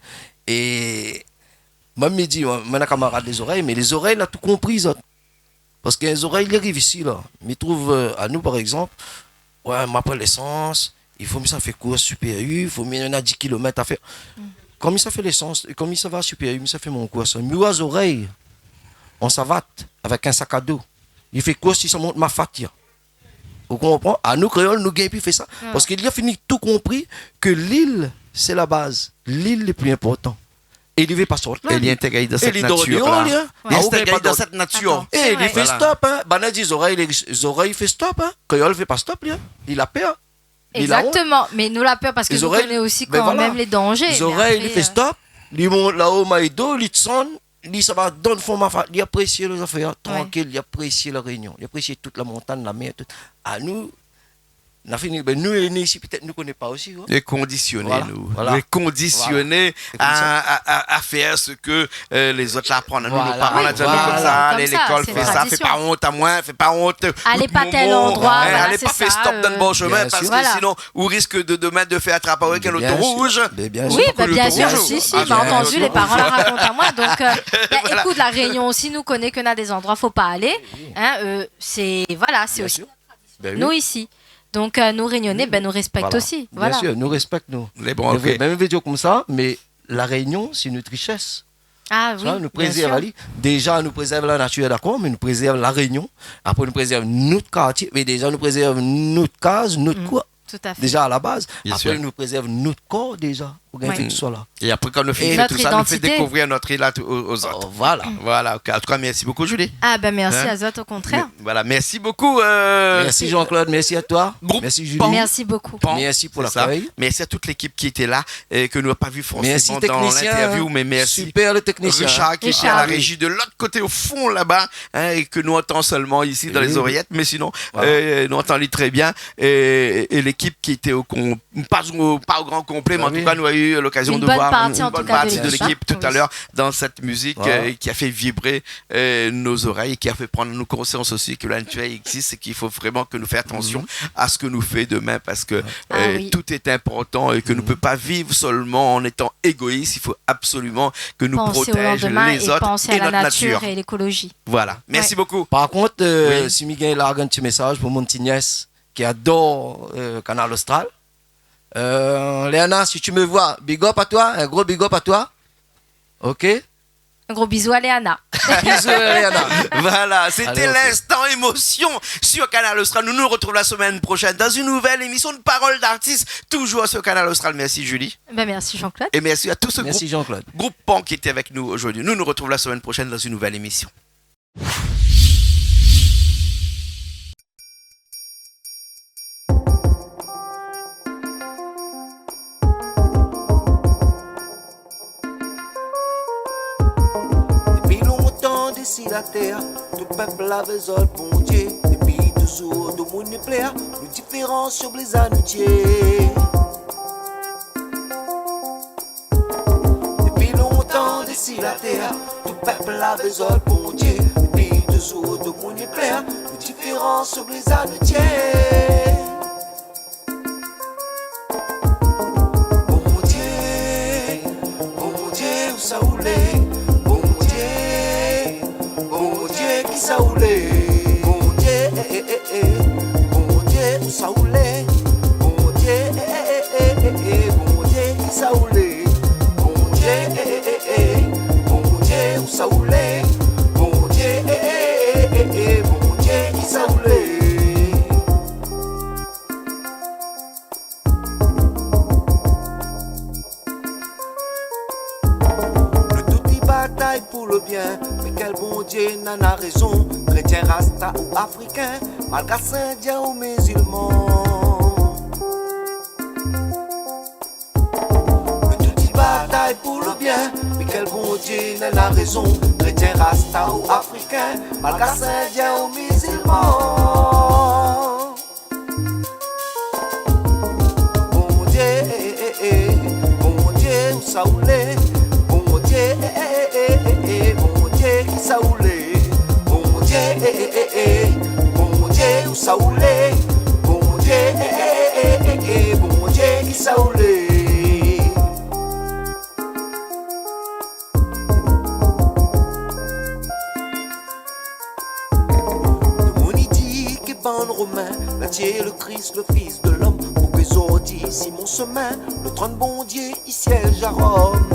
Et moi, me dit, mon camarade des oreilles, mais les oreilles, là, tout compris, ça. Parce que les oreilles, ils arrivent ici, là. Mais ils trouvent, à nous, par exemple, ouais, m'après l'essence, il faut que ça fait course super U, il faut qu'il y en a 10 km à faire. Comme ça fait l'essence, comme ça va super U, ça fait mon course. Mais aux oreilles, on savate avec un sac à dos. Il fait course, il se monte ma fatia. Vous comprenez? À nous, créoles, nous gagnons, puis fait ça. Parce qu'il a fini tout compris que l'île, c'est la base. L'île le plus important. Et il ne veut pas sortir là. Et il est intégré dans Et cette il dort nature. dehors, là. là. Il est Ah, intégré pas dans dans- cette nature. Attends. Et C'est il vrai. fait Voilà. stop, hein. Bah, dit, les oreilles, il fait stop, hein. Quand il fait pas stop, là, il a peur. Il a honte. Exactement, mais nous la peur parce que Les nous oreilles, connaissons aussi ben quand voilà. même les dangers. Les mais oreilles, il après, fait stop. Il monte là-haut, maïdo, il sonne. Il ça va donner fond ma il apprécie les affaires tranquille, il apprécie la réunion, il apprécie toute la montagne, la mer, tout. À nous, on a fini, ben nous les nés ici, peut-être nous ne connaissons pas aussi. Quoi. Les conditionnés, Voilà, nous. voilà. Les conditionnés Voilà. à faire ce que les autres apprennent. Nous, Voilà. nos parents, Oui, là, comme voilà. ça, Comme ça, l'école c'est fait une ça, tradition. fais pas honte à moi, fais pas honte. Allez pas Mon tel mot, endroit, hein, voilà, allez c'est pas faire ça, stop dans le bon chemin bien parce sûr. que Voilà. sinon, on risque de demain de faire attraper avec un Bien auto sûr. rouge. Mais bien Oui, sûr. bah, que bien le sûr, tour si, rouge. si, Ah, bah, bien, entendu, le les tour parents rouge. la racontent à moi. Donc, bah, Voilà. écoute, la Réunion aussi, nous connaît qu'on a des endroits, faut pas aller. Hein, c'est voilà, c'est Bien aussi sûr. Ben oui. nous ici. Donc, nous Réunionnais, ben, nous respectent Voilà. aussi. Bien Voilà. sûr, nous respectons nous. Mais bon, ok. Même vidéo comme ça, mais la réunion, c'est notre richesse. Ah Tu oui, vois, nous bien préserve sûr. Ali. Déjà, nous préserve la nature, d'accord, mais nous préserve la réunion. Après, nous préserve notre quartier, mais déjà, nous préserve notre case, notre quoi. Tout à fait. Déjà à la base. Bien Après, sûr. nous préserve notre corps déjà. Pour gagner Ouais. tout ça là. Et après, quand on fait notre tout ça, nous fait identité. découvrir notre île aux autres. Oh, voilà. Voilà, ok. En tout cas, merci beaucoup, Julie. Ah ben merci Hein? Azot, au contraire. Voilà, merci beaucoup. Merci Jean-Claude, merci à toi. Groupe Merci Julie. Pan. Merci beaucoup. Pan, Merci pour c'est ça. l'accueil. Merci à toute l'équipe qui était là et que nous n'avons pas vu Merci forcément dans technicien. l'interview, mais merci. Super le technicien. Richard qui était à Richard. la régie de l'autre côté au fond là-bas et que nous entendons seulement ici dans Oui. les oreillettes, mais sinon Voilà. nous entendons très bien et l'équipe qui était pas au grand complet, mais Ah en oui. tout cas nous avons eu l'occasion Une de bonne voir partie, une en tout bonne cas, de partie de l'équipe, l'équipe hein. tout à Oui. l'heure dans cette musique Voilà. qui a fait vibrer nos oreilles et qui a fait prendre nous conscience aussi que la nature existe et qu'il faut vraiment que nous fassions attention à ce que nous fait demain parce que Ah oui. tout est important et que nous ne pouvons pas vivre seulement en étant égoïste, il faut absolument que nous Penser au protégions lendemain les et autres penser et à la notre nature nature. et l'écologie. Voilà, merci Ouais. beaucoup. Par contre, Oui. si Miguel largue un petit message pour mon petit nièce qui adore Canal Austral. Léana, si tu me vois, big up à toi, un gros big up à toi. Ok? Un gros bisou à Léana. Bisous, Léana. Voilà, c'était Allez, ok. l'instant émotion sur Canal Austral. Nous nous retrouvons la semaine prochaine dans une nouvelle émission de Paroles d'artistes, toujours sur Canal Austral. Merci Julie. Ben merci Jean-Claude. Et merci à tout ce Merci Jean-Claude. groupe Pan qui était avec nous aujourd'hui. Nous nous retrouvons la semaine prochaine dans une nouvelle émission. Depuis longtemps d'ici la terre, tout peuple avait zol bon Dieu. Depuis toujours, tout le monde est plaire, nous différents sur les amitiés. Depuis longtemps d'ici la terre, tout peuple avait zol bon Dieu. Depuis toujours, tout le monde est plaire, nous différents sur les amitiés. Bon Dieu, où ça roulait? Bon Dieu, qui ça roulait? Bon Dieu, où ça roulait? Bon Dieu, qui ça roulait? rasta ou africain, malgache indien ou musulman. Que tout y bataille pour le bien, mais quel bon Dieu n'a la raison. Chrétien, rasta ou africain, malgache indien ou musulman. Bon Dieu, où ça oulé? Bon Dieu, bon Dieu, qui ça oulé? Bon Dieu, où ça oulé? Bon Dieu, qui ça oulé? De mon dit que ban romain, la tienne le Christ, le fils de l'homme, pour que Zodi, Simon Semin, le trône bon Dieu, il siège à Rome.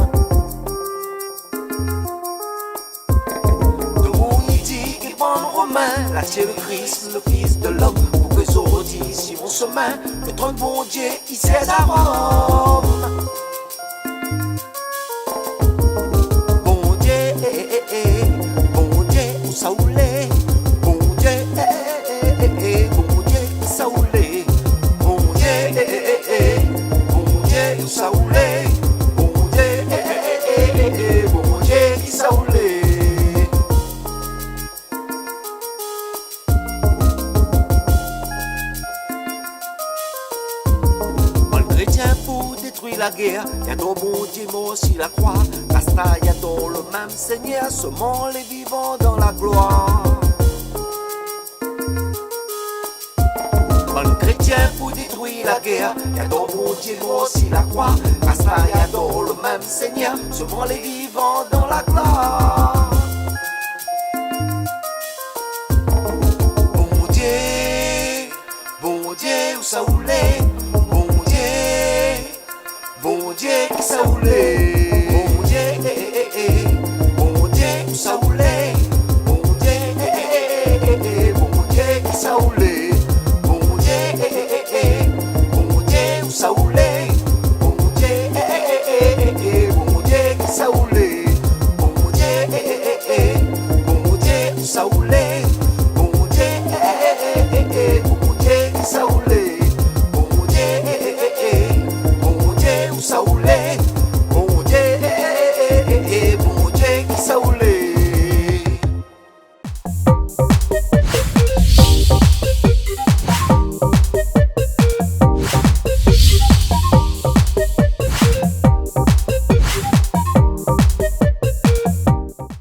La tienne le Christ, le fils de l'homme, pour que Zodi, Simon Semin, le trône bon Dieu, il siège à Rome. Bon Dieu, où ça oulé? Bon Dieu, qui ça oulé? Bon Dieu, où ça oulé? Bon Dieu, qui ça oulé? Pour détruire la guerre, y'a ton bon Dieu, moi aussi la croix. Rasta, y'a ton le même Seigneur, semant les vivants dans la gloire. Bon chrétien pour détruire la guerre, y'a ton bon Dieu, moi aussi la croix. Rasta, y'a ton le même Seigneur, semant les vivants dans la gloire. Bon Dieu, où ça oulé? Bon Dieu, qui ça oulé? Bon Dieu, où ça oulé? Bon Dieu, qui ça oulé? Bon Dieu, où ça oulé? Bon Dieu, qui ça oulé? Bon Dieu, où ça oulé?